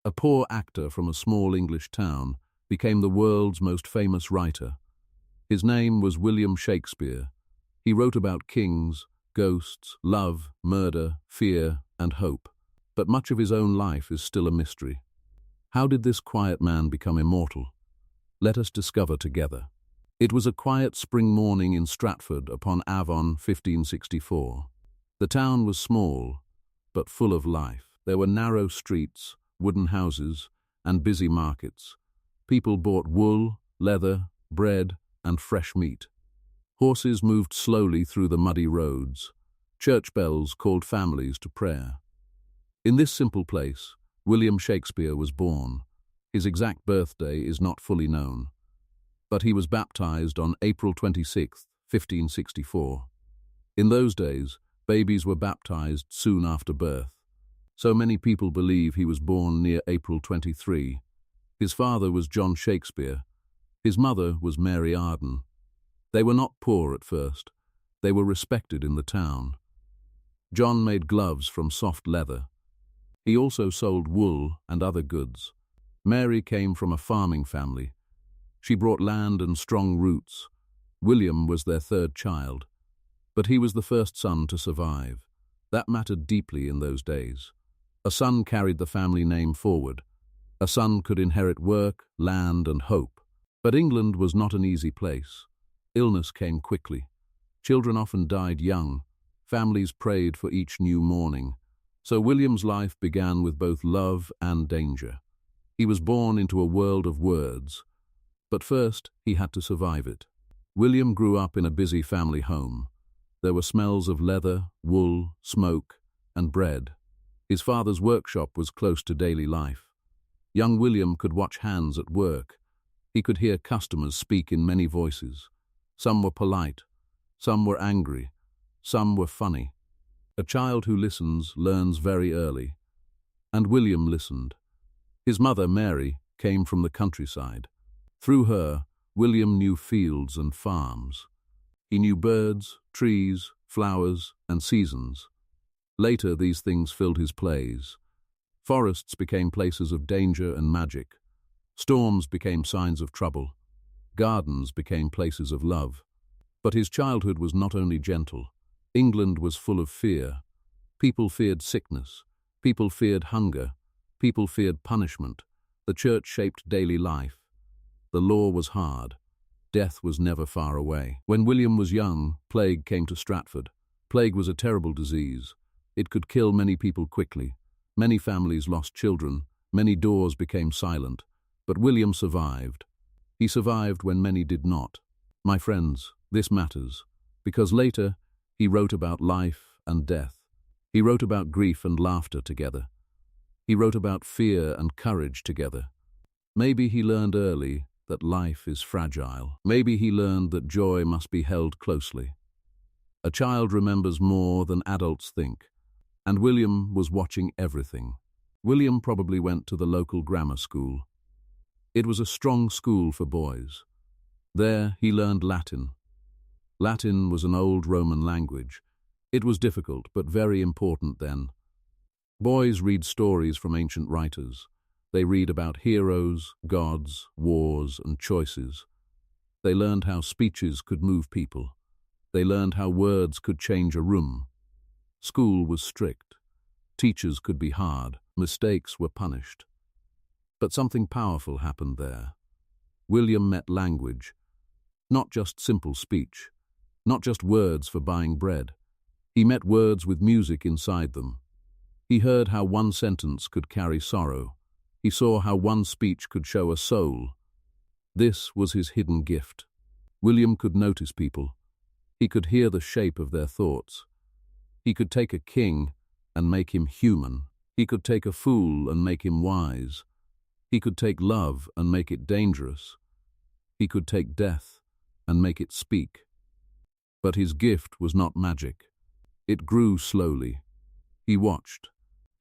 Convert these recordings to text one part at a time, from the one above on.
A poor actor from a small English town became the world's most famous writer. His name was William Shakespeare. He wrote about kings, ghosts, love, murder, fear, and hope. But much of his own life is still a mystery. How did this quiet man become immortal? Let us discover together. It was a quiet spring morning in Stratford upon Avon, 1564. The town was small, but full of life. There were narrow streets, wooden houses, and busy markets. People bought wool, leather, bread, and fresh meat. Horses moved slowly through the muddy roads. Church bells called families to prayer. In this simple place, William Shakespeare was born. His exact birthday is not fully known, but he was baptized on April 26, 1564. In those days, babies were baptized soon after birth. So many people believe he was born near April 23. His father was John Shakespeare. His mother was Mary Arden. They were not poor at first. They were respected in the town. John made gloves from soft leather. He also sold wool and other goods. Mary came from a farming family. She brought land and strong roots. William was their third child, but he was the first son to survive. That mattered deeply in those days. A son carried the family name forward. A son could inherit work, land, and hope. But England was not an easy place. Illness came quickly. Children often died young. Families prayed for each new morning. So William's life began with both love and danger. He was born into a world of words, but first he had to survive it. William grew up in a busy family home. There were smells of leather, wool, smoke, and bread. His father's workshop was close to daily life. Young William could watch hands at work. He could hear customers speak in many voices. Some were polite, some were angry, some were funny. A child who listens learns very early. And William listened. His mother, Mary, came from the countryside. Through her, William knew fields and farms. He knew birds, trees, flowers, and seasons. Later, these things filled his plays. Forests became places of danger and magic. Storms became signs of trouble. Gardens became places of love. But his childhood was not only gentle. England was full of fear. People feared sickness. People feared hunger. People feared punishment. The church shaped daily life. The law was hard. Death was never far away. When William was young, plague came to Stratford. Plague was a terrible disease. It could kill many people quickly. Many families lost children. Many doors became silent. But William survived. He survived when many did not. My friends, this matters, because later he wrote about life and death. He wrote about grief and laughter together. He wrote about fear and courage together. Maybe he learned early that life is fragile. Maybe he learned that joy must be held closely. A child remembers more than adults think, and William was watching everything. William probably went to the local grammar school. It was a strong school for boys. There he learned Latin. Latin was an old Roman language. It was difficult, but very important then. Boys read stories from ancient writers. They read about heroes, gods, wars, and choices. They learned how speeches could move people. They learned how words could change a room. School was strict. Teachers could be hard. Mistakes were punished. But something powerful happened there. William met language. Not just simple speech. Not just words for buying bread. He met words with music inside them. He heard how one sentence could carry sorrow. He saw how one speech could show a soul. This was his hidden gift. William could notice people. He could hear the shape of their thoughts. He could take a king and make him human. He could take a fool and make him wise. He could take love and make it dangerous. He could take death and make it speak. But his gift was not magic. It grew slowly. He watched.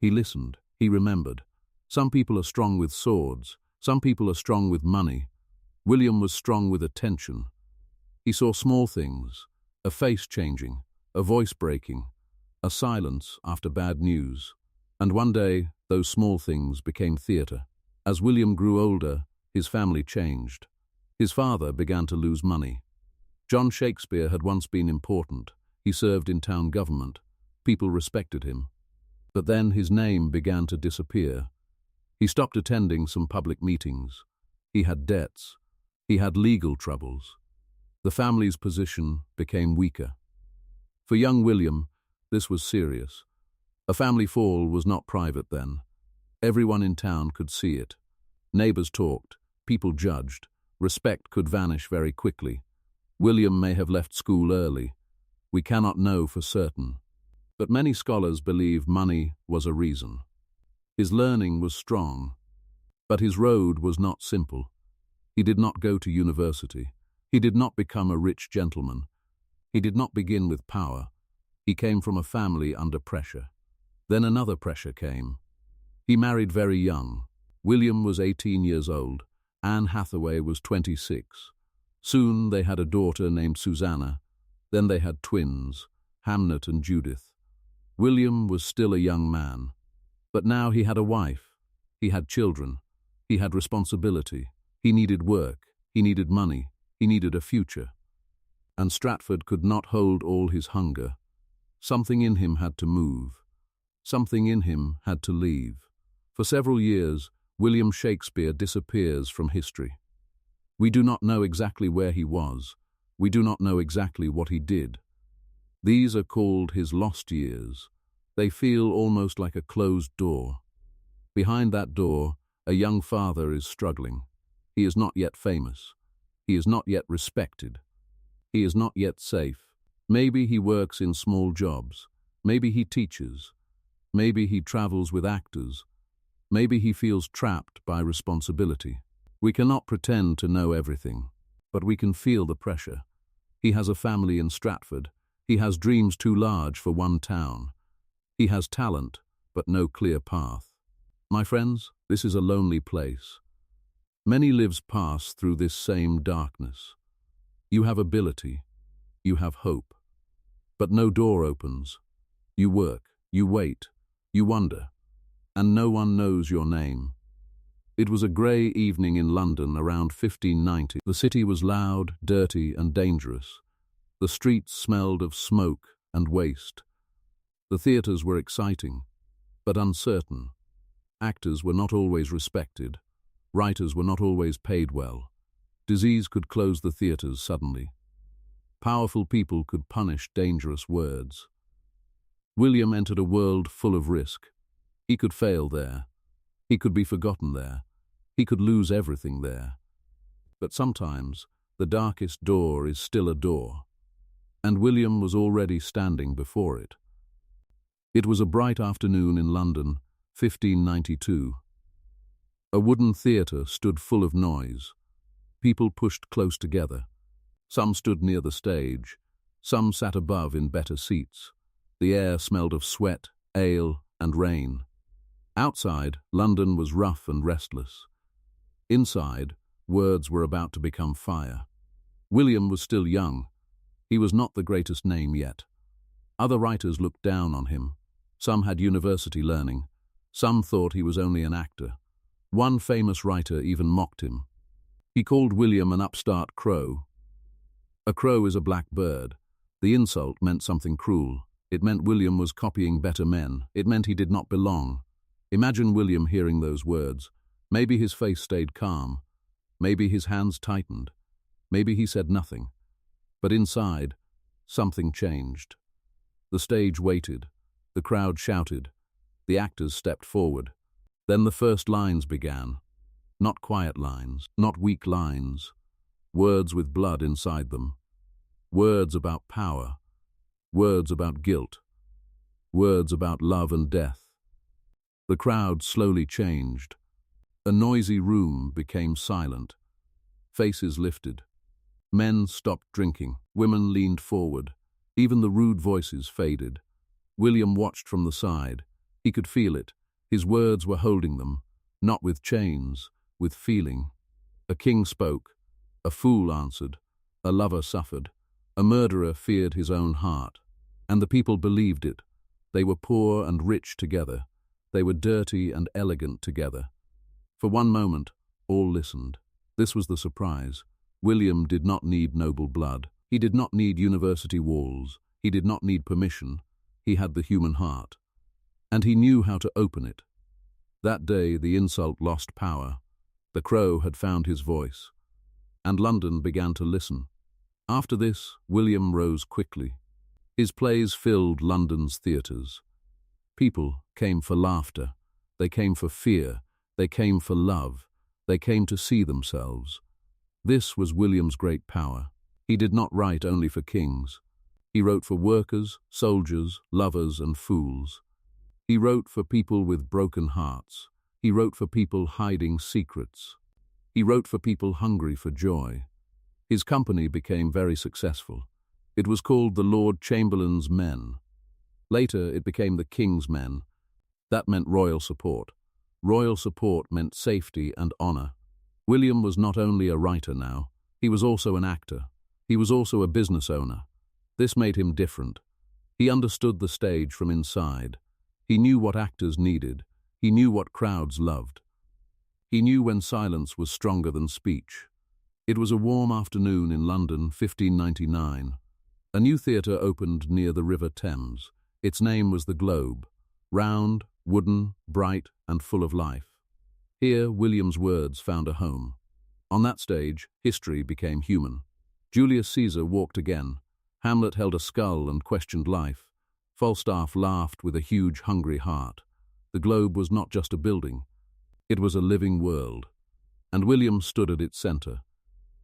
He listened. He remembered. Some people are strong with swords. Some people are strong with money. William was strong with attention. He saw small things, a face changing, a voice breaking, a silence after bad news. And one day, Those small things became theatre. As William grew older, his family changed. His father began to lose money. John Shakespeare had once been important. He served in town government. People respected him. But then his name began to disappear. He stopped attending some public meetings. He had debts. He had legal troubles. The family's position became weaker. For young William, this was serious. A family fall was not private then. Everyone in town could see it. Neighbors talked, people judged. Respect could vanish very quickly. William may have left school early. We cannot know for certain. But many scholars believe money was a reason. His learning was strong, but his road was not simple. He did not go to university. He did not become a rich gentleman. He did not begin with power. He came from a family under pressure. Then another pressure came. He married very young. William was 18 years old. Anne Hathaway was 26. Soon they had a daughter named Susanna. Then they had twins, Hamnet and Judith. William was still a young man. But now he had a wife. He had children. He had responsibility. He needed work. He needed money. He needed a future. And Stratford could not hold all his hunger. Something in him had to move. Something in him had to leave. For several years, William Shakespeare disappears from history. We do not know exactly where he was. We do not know exactly what he did. These are called his lost years. They feel almost like a closed door. Behind that door, a young father is struggling. He is not yet famous. He is not yet respected. He is not yet safe. Maybe he works in small jobs. Maybe he teaches. Maybe he travels with actors. Maybe he feels trapped by responsibility. We cannot pretend to know everything, but we can feel the pressure. He has a family in Stratford. He has dreams too large for one town. He has talent, but no clear path. My friends, this is a lonely place. Many lives pass through this same darkness. You have ability. You have hope. But no door opens. You work. You wait. You wonder. And no one knows your name. It was a grey evening in London around 1590. The city was loud, dirty, and dangerous. The streets smelled of smoke and waste. The theatres were exciting, but uncertain. Actors were not always respected. Writers were not always paid well. Disease could close the theatres suddenly. Powerful people could punish dangerous words. William entered a world full of risk. He could fail there. He could be forgotten there. He could lose everything there. But sometimes the darkest door is still a door, and William was already standing before it. It was a bright afternoon in London, 1592. A wooden theatre stood full of noise. People pushed close together. Some stood near the stage. Some sat above in better seats. The air smelled of sweat, ale, and rain. Outside, London was rough and restless. Inside, words were about to become fire. William was still young. He was not the greatest name yet. Other writers looked down on him. Some had university learning. Some thought he was only an actor. One famous writer even mocked him. He called William an upstart crow. A crow is a black bird. The insult meant something cruel. It meant William was copying better men. It meant he did not belong. Imagine William hearing those words. Maybe his face stayed calm. Maybe his hands tightened. Maybe he said nothing. But inside, something changed. The stage waited. The crowd shouted. The actors stepped forward. Then the first lines began. Not quiet lines, not weak lines. Words with blood inside them. Words about power. Words about guilt. Words about love and death. The crowd slowly changed. A noisy room became silent. Faces lifted. Men stopped drinking. Women leaned forward. Even the rude voices faded. William watched from the side. He could feel it. His words were holding them, not with chains, with feeling. A king spoke. A fool answered. A lover suffered. A murderer feared his own heart. And the people believed it. They were poor and rich together. They were dirty and elegant together. For one moment, all listened. This was the surprise. William did not need noble blood. He did not need university walls. He did not need permission. He had the human heart. And he knew how to open it. That day, the insult lost power. The crow had found his voice. And London began to listen. After this, William rose quickly. His plays filled London's theatres. People came for laughter. They came for fear. They came for love. They came to see themselves. This was William's great power. He did not write only for kings. He wrote for workers, soldiers, lovers, and fools. He wrote for people with broken hearts. He wrote for people hiding secrets. He wrote for people hungry for joy. His company became very successful. It was called the Lord Chamberlain's Men. Later, it became the King's Men. That meant royal support. Royal support meant safety and honor. William was not only a writer now, he was also an actor. He was also a business owner. This made him different. He understood the stage from inside. He knew what actors needed. He knew what crowds loved. He knew when silence was stronger than speech. It was a warm afternoon in London, 1599. A new theatre opened near the River Thames. Its name was the Globe. Round, wooden, bright, and full of life. Here, William's words found a home. On that stage, history became human. Julius Caesar walked again. Hamlet held a skull and questioned life. Falstaff laughed with a huge, hungry heart. The Globe was not just a building. It was a living world. And William stood at its center.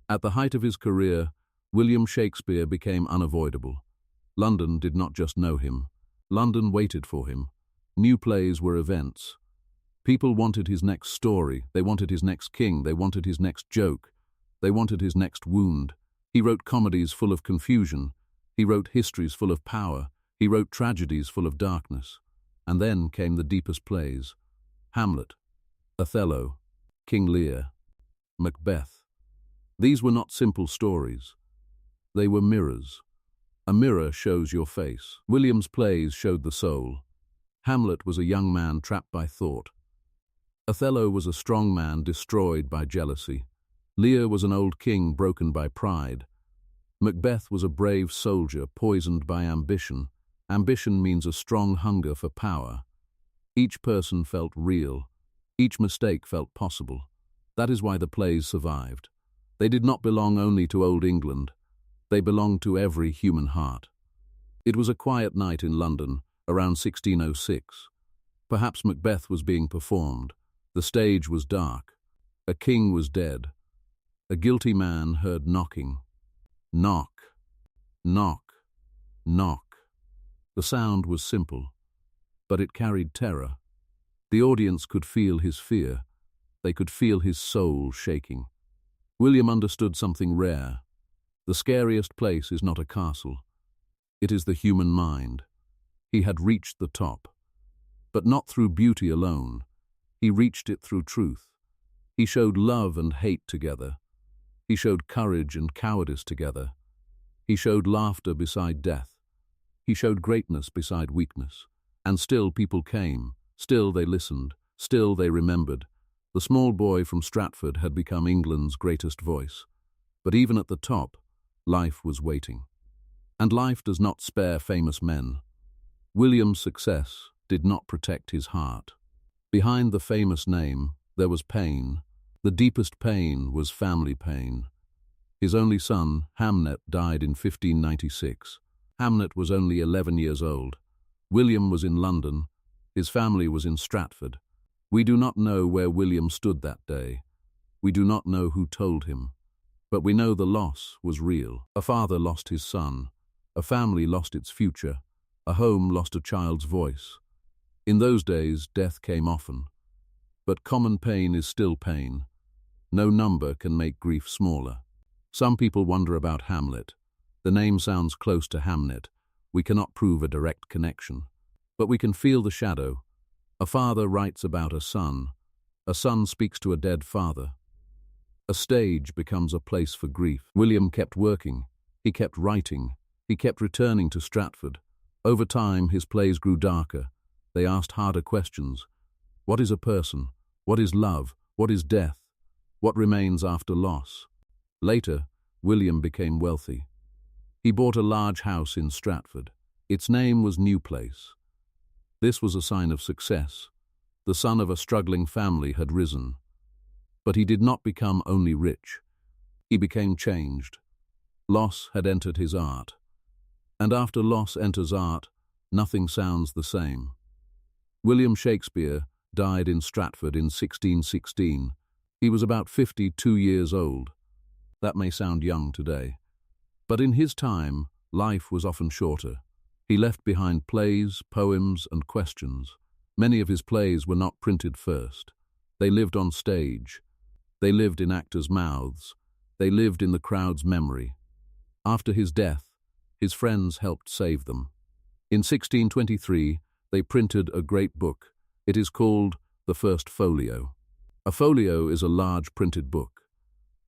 At the height of his career, William Shakespeare became unavoidable. London did not just know him. London waited for him. New plays were events. People wanted his next story. They wanted his next king. They wanted his next joke. They wanted his next wound. He wrote comedies full of confusion. He wrote histories full of power. He wrote tragedies full of darkness. And then came the deepest plays. Hamlet, Othello, King Lear, Macbeth. These were not simple stories. They were mirrors. A mirror shows your face. William's plays showed the soul. Hamlet was a young man trapped by thought. Othello was a strong man destroyed by jealousy. Lear was an old king broken by pride. Macbeth was a brave soldier poisoned by ambition. Ambition means a strong hunger for power. Each person felt real. Each mistake felt possible. That is why the plays survived. They did not belong only to old England. They belonged to every human heart. It was a quiet night in London, around 1606. Perhaps Macbeth was being performed. The stage was dark. A king was dead. A guilty man heard knocking. Knock, knock, knock. The sound was simple, but it carried terror. The audience could feel his fear. They could feel his soul shaking. William understood something rare. The scariest place is not a castle. It is the human mind. He had reached the top. But not through beauty alone. He reached it through truth. He showed love and hate together. He showed courage and cowardice together. He showed laughter beside death. He showed greatness beside weakness. And still people came. Still they listened. Still they remembered. The small boy from Stratford had become England's greatest voice. But even at the top, life was waiting. And life does not spare famous men. William's success did not protect his heart. Behind the famous name, there was pain. The deepest pain was family pain. His only son, Hamnet, died in 1596. Hamnet was only 11 years old. William was in London. His family was in Stratford. We do not know where William stood that day. We do not know who told him. But we know the loss was real. A father lost his son. A family lost its future. A home lost a child's voice. In those days, death came often. But common pain is still pain. No number can make grief smaller. Some people wonder about Hamlet. The name sounds close to Hamnet. We cannot prove a direct connection. But we can feel the shadow. A father writes about a son. A son speaks to a dead father. A stage becomes a place for grief. William kept working. He kept writing. He kept returning to Stratford. Over time, his plays grew darker. They asked harder questions. What is a person? What is love? What is death? What remains after loss? Later, William became wealthy. He bought a large house in Stratford. Its name was New Place. This was a sign of success. The son of a struggling family had risen. But he did not become only rich. He became changed. Loss had entered his art. And after loss enters art, nothing sounds the same. William Shakespeare died in Stratford in 1616. He was about 52 years old. That may sound young today. But in his time, life was often shorter. He left behind plays, poems, and questions. Many of his plays were not printed first. They lived on stage. They lived in actors' mouths. They lived in the crowd's memory. After his death, his friends helped save them. In 1623, they printed a great book. It is called the First Folio. A folio is a large printed book.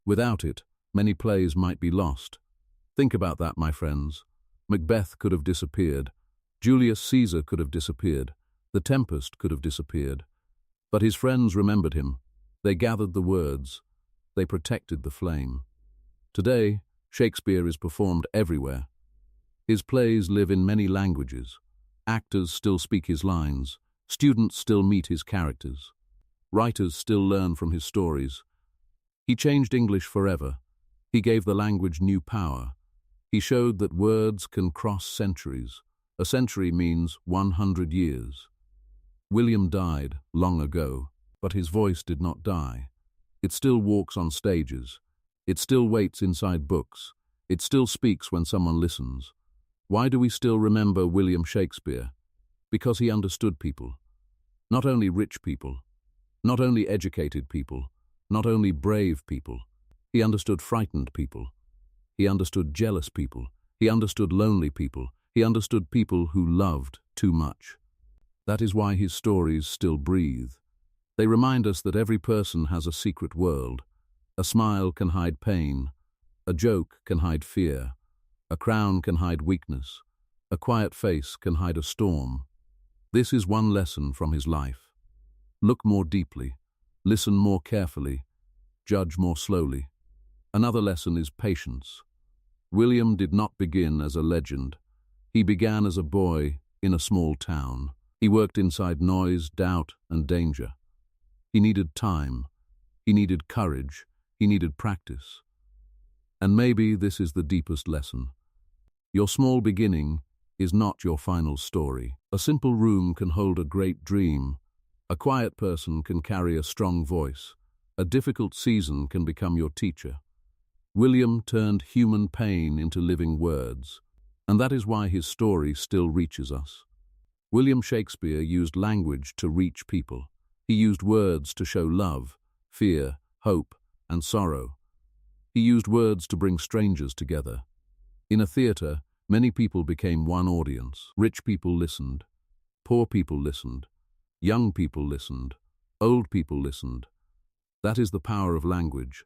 Without it, many plays might be lost. Think about that, my friends. Macbeth could have disappeared. Julius Caesar could have disappeared. The Tempest could have disappeared. But his friends remembered him. They gathered the words. They protected the flame. Today, Shakespeare is performed everywhere. His plays live in many languages. Actors still speak his lines. Students still meet his characters. Writers still learn from his stories. He changed English forever. He gave the language new power. He showed that words can cross centuries. A century means 100 years. William died long ago, but his voice did not die. It still walks on stages. It still waits inside books. It still speaks when someone listens. Why do we still remember William Shakespeare? Because he understood people. Not only rich people, not only educated people, not only brave people. He understood frightened people. He understood jealous people. He understood lonely people. He understood people who loved too much. That is why his stories still breathe. They remind us that every person has a secret world. A smile can hide pain. A joke can hide fear. A crown can hide weakness. A quiet face can hide a storm. This is one lesson from his life. Look more deeply. Listen more carefully. Judge more slowly. Another lesson is patience. William did not begin as a legend. He began as a boy in a small town. He worked inside noise, doubt, and danger. He needed time. He needed courage. He needed practice. And maybe this is the deepest lesson. Your small beginning is not your final story. A simple room can hold a great dream. A quiet person can carry a strong voice. A difficult season can become your teacher. William turned human pain into living words, and that is why his story still reaches us. William Shakespeare used language to reach people. He used words to show love, fear, hope, and sorrow. He used words to bring strangers together. In a theater, many people became one audience. Rich people listened. Poor people listened. Young people listened. Old people listened. That is the power of language.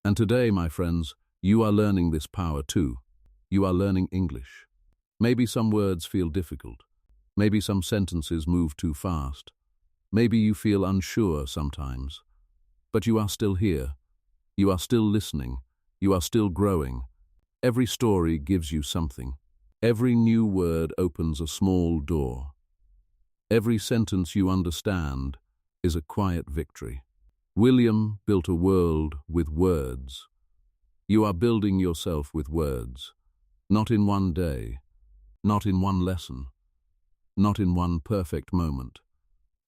And today, my friends, you are learning this power too. You are learning English. Maybe some words feel difficult. Maybe some sentences move too fast. Maybe you feel unsure sometimes. But you are still here. You are still listening. You are still growing. Every story gives you something. Every new word opens a small door. Every sentence you understand is a quiet victory. William built a world with words. You are building yourself with words. Not in one day. Not in one lesson. Not in one perfect moment.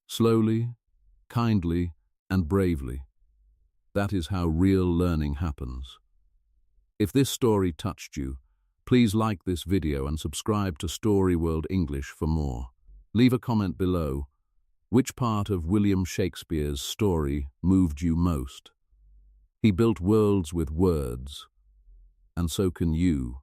Slowly, kindly, and bravely. That is how real learning happens. If this story touched you, please like this video and subscribe to Story World English for more. Leave a comment below. Which part of William Shakespeare's story moved you most? He built worlds with words, and so can you.